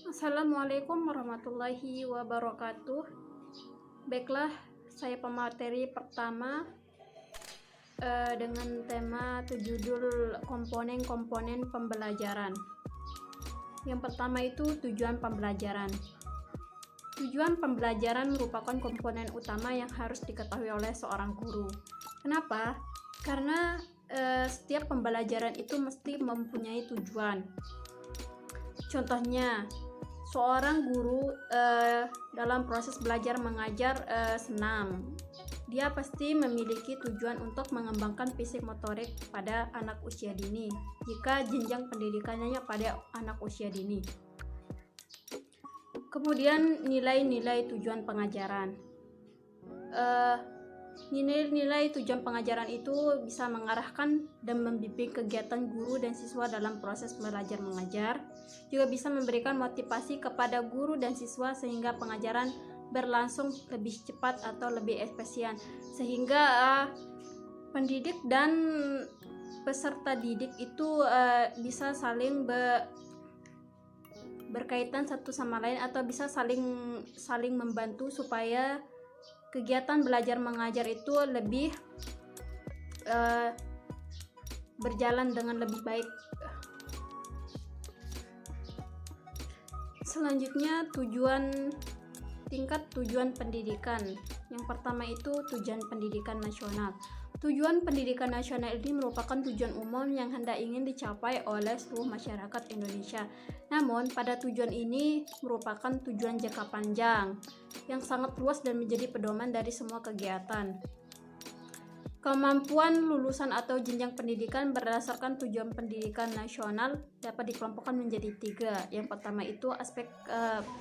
Assalamualaikum warahmatullahi wabarakatuh. Baiklah, saya pemateri pertama dengan tema atau judul komponen-komponen pembelajaran. Yang pertama itu tujuan pembelajaran. Tujuan pembelajaran merupakan komponen utama yang harus diketahui oleh seorang guru. Kenapa? Karena setiap pembelajaran itu mesti mempunyai tujuan. Contohnya, seorang guru dalam proses belajar mengajar senam, dia pasti memiliki tujuan untuk mengembangkan fisik motorik pada anak usia dini jika jenjang pendidikannya pada anak usia dini. Kemudian nilai-nilai tujuan pengajaran. Nilai-nilai tujuan pengajaran itu bisa mengarahkan dan membimbing kegiatan guru dan siswa dalam proses belajar mengajar, juga bisa memberikan motivasi kepada guru dan siswa sehingga pengajaran berlangsung lebih cepat atau lebih efisien, sehingga pendidik dan peserta didik itu bisa saling berkaitan satu sama lain atau bisa saling membantu supaya kegiatan belajar mengajar itu lebih berjalan dengan lebih baik. Selanjutnya tingkat tujuan pendidikan. Yang pertama itu tujuan pendidikan nasional. Tujuan pendidikan nasional ini merupakan tujuan umum yang hendak ingin dicapai oleh seluruh masyarakat Indonesia. Namun, pada tujuan ini merupakan tujuan jangka panjang yang sangat luas dan menjadi pedoman dari semua kegiatan. Kemampuan lulusan atau jenjang pendidikan berdasarkan tujuan pendidikan nasional dapat dikelompokkan menjadi 3. Yang pertama itu aspek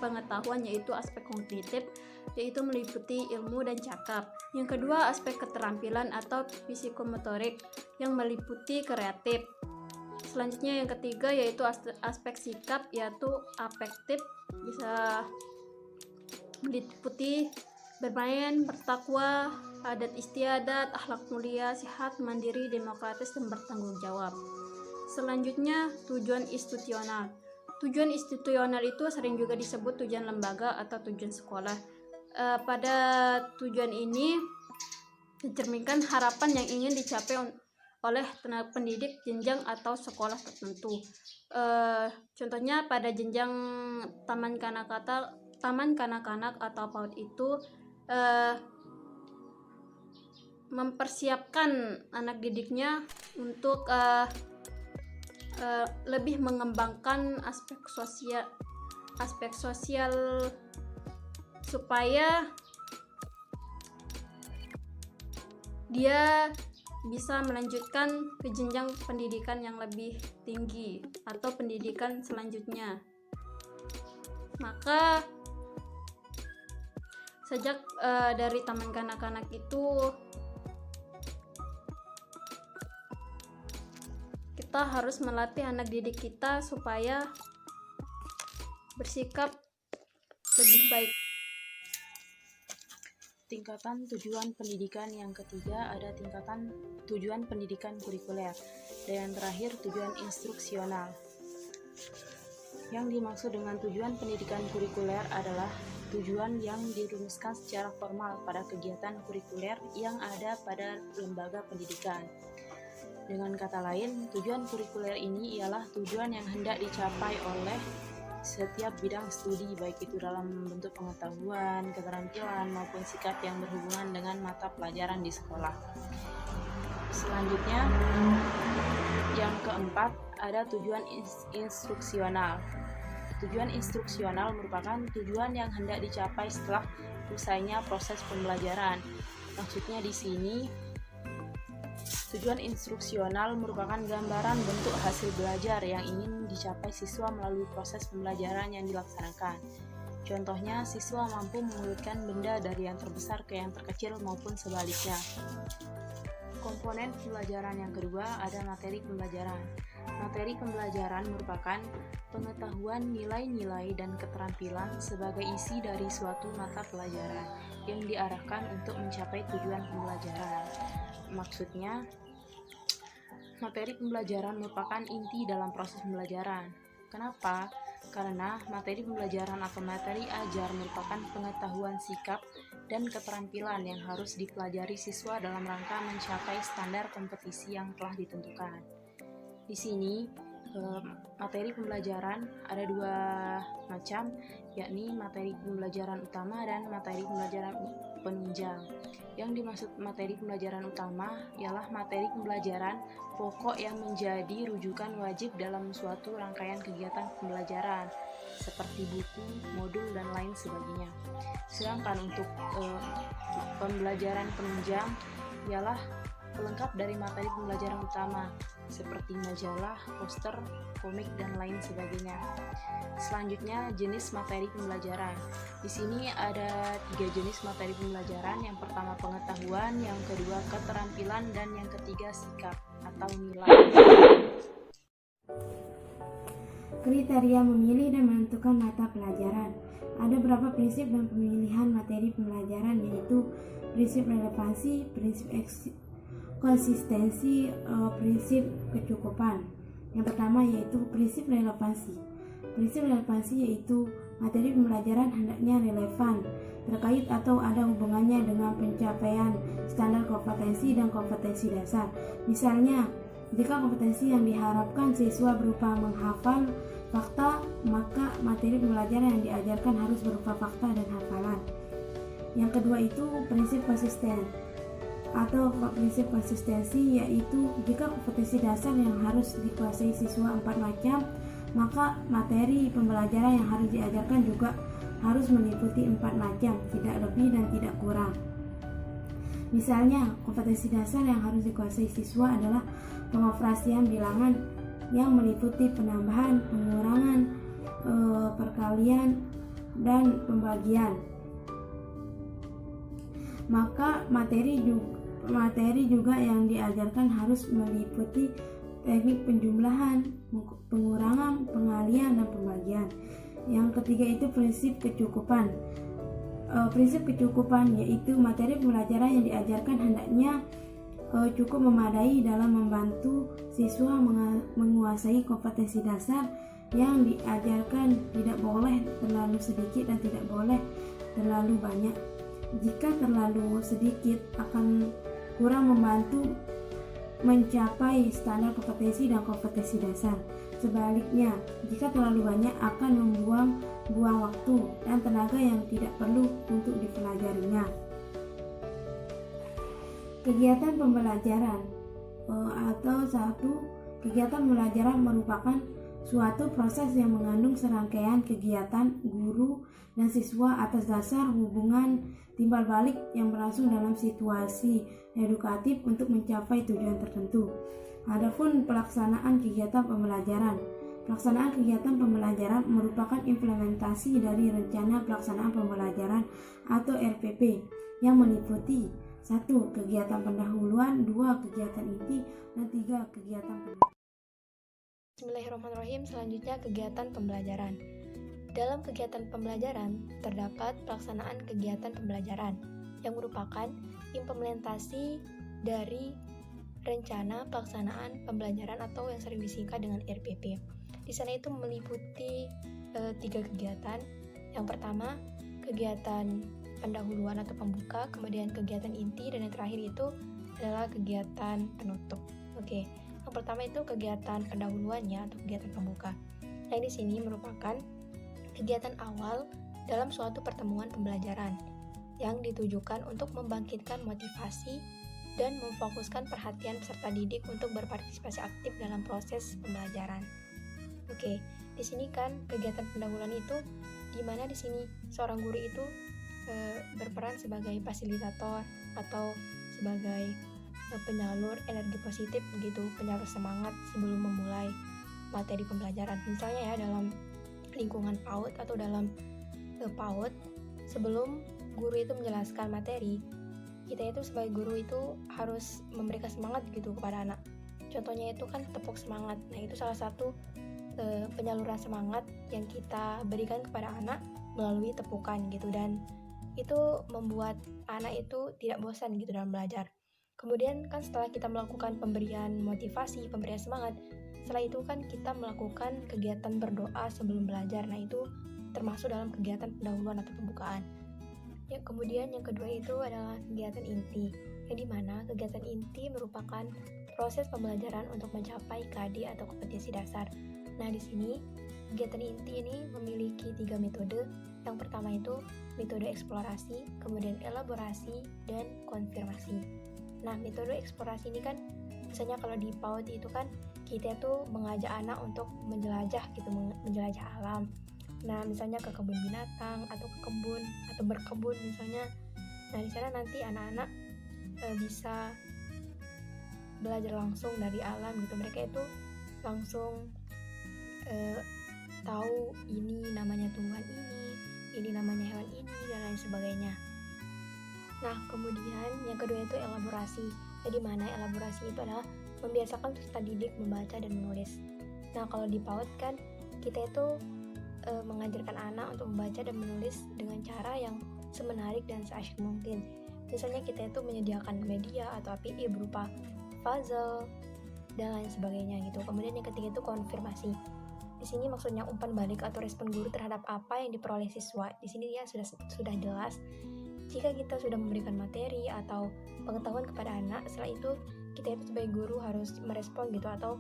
pengetahuan, yaitu aspek kognitif, yaitu meliputi ilmu dan cakap. Yang kedua aspek keterampilan atau psikomotorik yang meliputi kreatif. Selanjutnya yang ketiga yaitu aspek sikap, yaitu afektif, bisa meliputi bermain, bertakwa, adat istiadat, akhlak mulia, sehat, mandiri, demokratis, dan bertanggung jawab. Selanjutnya tujuan institusional. Tujuan institusional itu sering juga disebut tujuan lembaga atau tujuan sekolah. Pada tujuan ini mencerminkan harapan yang ingin dicapai oleh tenaga pendidik jenjang atau sekolah tertentu. Contohnya pada jenjang taman kanak-kanak atau PAUD itu mempersiapkan anak didiknya untuk lebih mengembangkan aspek sosial supaya dia bisa melanjutkan ke jenjang pendidikan yang lebih tinggi atau pendidikan selanjutnya. Maka sejak dari taman kanak-kanak itu kita harus melatih anak didik kita supaya bersikap lebih baik. Tingkatan tujuan pendidikan yang ketiga ada tingkatan tujuan pendidikan kurikuler, dan yang terakhir tujuan instruksional. Yang dimaksud dengan tujuan pendidikan kurikuler adalah tujuan yang dirumuskan secara formal pada kegiatan kurikuler yang ada pada lembaga pendidikan. Dengan kata lain, tujuan kurikuler ini ialah tujuan yang hendak dicapai oleh setiap bidang studi, baik itu dalam bentuk pengetahuan, keterampilan, maupun sikap yang berhubungan dengan mata pelajaran di sekolah. Selanjutnya, yang keempat, ada tujuan instruksional. Tujuan instruksional merupakan tujuan yang hendak dicapai setelah usainya proses pembelajaran. Maksudnya di sini, tujuan instruksional merupakan gambaran bentuk hasil belajar yang ingin dicapai siswa melalui proses pembelajaran yang dilaksanakan. Contohnya, siswa mampu mengurutkan benda dari yang terbesar ke yang terkecil maupun sebaliknya. Komponen pembelajaran yang kedua ada materi pembelajaran. Materi pembelajaran merupakan pengetahuan, nilai-nilai, dan keterampilan sebagai isi dari suatu mata pelajaran yang diarahkan untuk mencapai tujuan pembelajaran. Maksudnya, materi pembelajaran merupakan inti dalam proses pembelajaran. Kenapa? karena materi pembelajaran atau materi ajar merupakan pengetahuan sikap dan keterampilan yang harus dipelajari siswa dalam rangka mencapai standar kompetisi yang telah ditentukan. Di sini materi pembelajaran ada dua macam, yakni materi pembelajaran utama dan materi pembelajaran penunjang. Yang dimaksud materi pembelajaran utama ialah materi pembelajaran pokok yang menjadi rujukan wajib dalam suatu rangkaian kegiatan pembelajaran seperti buku, modul, dan lain sebagainya. Sedangkan untuk pembelajaran penunjang ialah pelengkap dari materi pembelajaran utama seperti majalah, poster, komik, dan lain sebagainya. Selanjutnya, jenis materi pembelajaran. Di sini ada 3 jenis materi pembelajaran. Yang pertama pengetahuan, yang kedua keterampilan, dan yang ketiga sikap atau nilai. Kriteria memilih dan menentukan mata pelajaran. Ada beberapa prinsip dan pemilihan materi pembelajaran, yaitu prinsip relevansi, prinsip konsistensi, prinsip kecukupan. Yang pertama yaitu prinsip relevansi. Prinsip relevansi yaitu materi pembelajaran hendaknya relevan, terkait atau ada hubungannya dengan pencapaian standar kompetensi dan kompetensi dasar. Misalnya, jika kompetensi yang diharapkan siswa berupa menghafal fakta, maka materi pembelajaran yang diajarkan harus berupa fakta dan hafalan. Yang kedua itu prinsip konsisten atau prinsip konsistensi, yaitu jika kompetensi dasar yang harus dikuasai siswa 4 macam, maka materi pembelajaran yang harus diajarkan juga harus meliputi 4 macam, tidak lebih dan tidak kurang. Misalnya, kompetensi dasar yang harus dikuasai siswa adalah pengoperasian bilangan yang meliputi penambahan, pengurangan, perkalian, dan pembagian. Maka materi juga yang diajarkan harus meliputi teknik penjumlahan, pengurangan, pengalian, dan pembagian. Yang ketiga itu prinsip kecukupan. Prinsip kecukupan yaitu materi pembelajaran yang diajarkan hendaknya cukup memadai dalam membantu siswa menguasai kompetensi dasar yang diajarkan, tidak boleh terlalu sedikit dan tidak boleh terlalu banyak. Jika terlalu sedikit akan kurang membantu mencapai standar kompetensi dan kompetensi dasar. Sebaliknya, jika terlalu banyak akan membuang waktu dan tenaga yang tidak perlu untuk dipelajarinya. Kegiatan pembelajaran kegiatan pembelajaran merupakan suatu proses yang mengandung serangkaian kegiatan guru dan siswa atas dasar hubungan timbal balik yang berlangsung dalam situasi edukatif untuk mencapai tujuan tertentu. Adapun pelaksanaan kegiatan pembelajaran. Pelaksanaan kegiatan pembelajaran merupakan implementasi dari rencana pelaksanaan pembelajaran atau RPP yang meliputi 1. Kegiatan pendahuluan, 2. Kegiatan inti, dan 3. Kegiatan penutup. Bismillahirrahmanirrahim. Selanjutnya kegiatan pembelajaran. Dalam kegiatan pembelajaran terdapat pelaksanaan kegiatan pembelajaran yang merupakan implementasi dari rencana pelaksanaan pembelajaran atau yang sering disingkat dengan RPP. Di sana itu meliputi 3 kegiatan. Yang pertama, kegiatan pendahuluan atau pembuka, kemudian kegiatan inti, dan yang terakhir itu adalah kegiatan penutup. Oke. Yang pertama itu kegiatan pendahuluannya atau kegiatan pembuka. Yang di sini merupakan kegiatan awal dalam suatu pertemuan pembelajaran yang ditujukan untuk membangkitkan motivasi dan memfokuskan perhatian peserta didik untuk berpartisipasi aktif dalam proses pembelajaran. Oke, di sini kan kegiatan pendahuluan itu di mana di sini seorang guru itu berperan sebagai fasilitator atau sebagai penyalur energi positif begitu, penyalur semangat sebelum memulai materi pembelajaran. Misalnya ya dalam lingkungan PAUD atau dalam PAUD, sebelum guru itu menjelaskan materi, kita itu sebagai guru itu harus memberikan semangat gitu kepada anak. Contohnya itu kan tepuk semangat. Nah, itu salah satu penyaluran semangat yang kita berikan kepada anak melalui tepukan gitu, dan itu membuat anak itu tidak bosan gitu dalam belajar. Kemudian kan setelah kita melakukan pemberian motivasi, pemberian semangat, Setelah itu kan kita melakukan kegiatan berdoa sebelum belajar. Nah, itu termasuk dalam kegiatan pendahuluan atau pembukaan. Ya, kemudian yang kedua itu adalah kegiatan inti, yang dimana kegiatan inti merupakan proses pembelajaran untuk mencapai KD atau kompetensi dasar. Nah, di sini kegiatan inti ini memiliki 3 metode. Yang pertama itu metode eksplorasi, kemudian elaborasi, dan konfirmasi. Nah, metode eksplorasi ini kan misalnya kalau di PAUD itu kan kita tuh mengajak anak untuk menjelajah gitu, menjelajah alam. Nah, misalnya ke kebun binatang atau ke kebun atau berkebun misalnya. Nah, di sana nanti anak-anak bisa belajar langsung dari alam gitu. Mereka itu langsung tahu ini namanya tumbuhan ini namanya hewan ini, dan lain sebagainya. Nah, kemudian yang kedua itu elaborasi. Jadi mana elaborasi itu adalah membiasakan peserta didik membaca dan menulis. Nah, kalau di PAUD kan kita itu mengajarkan anak untuk membaca dan menulis dengan cara yang semenarik dan seasyik mungkin. Misalnya kita itu menyediakan media atau API berupa puzzle dan lain sebagainya gitu. Kemudian yang ketiga itu konfirmasi. Di sini maksudnya umpan balik atau respon guru terhadap apa yang diperoleh siswa. Di sini ya sudah jelas. Jika kita sudah memberikan materi atau pengetahuan kepada anak, setelah itu kita itu sebagai guru harus merespon gitu atau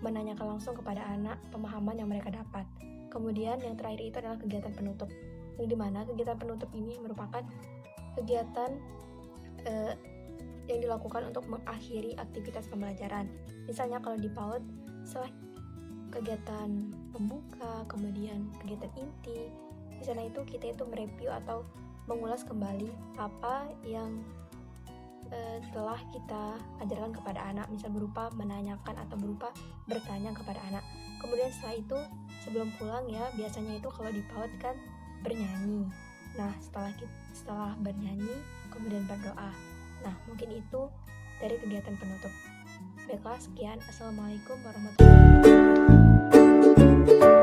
menanyakan langsung kepada anak pemahaman yang mereka dapat. Kemudian yang terakhir itu adalah kegiatan penutup, yang dimana kegiatan penutup ini merupakan kegiatan yang dilakukan untuk mengakhiri aktivitas pembelajaran. Misalnya kalau di PAUD, setelah kegiatan pembuka, kemudian kegiatan inti, di sana itu kita itu mereview atau mengulas kembali apa yang telah kita ajarkan kepada anak, misal berupa menanyakan atau berupa bertanya kepada anak. Kemudian setelah itu sebelum pulang ya, biasanya itu kalau di PAUD kan bernyanyi. Nah, setelah bernyanyi kemudian berdoa. Nah, mungkin itu dari kegiatan penutup. Baiklah, sekian. Assalamualaikum warahmatullahi wabarakatuh.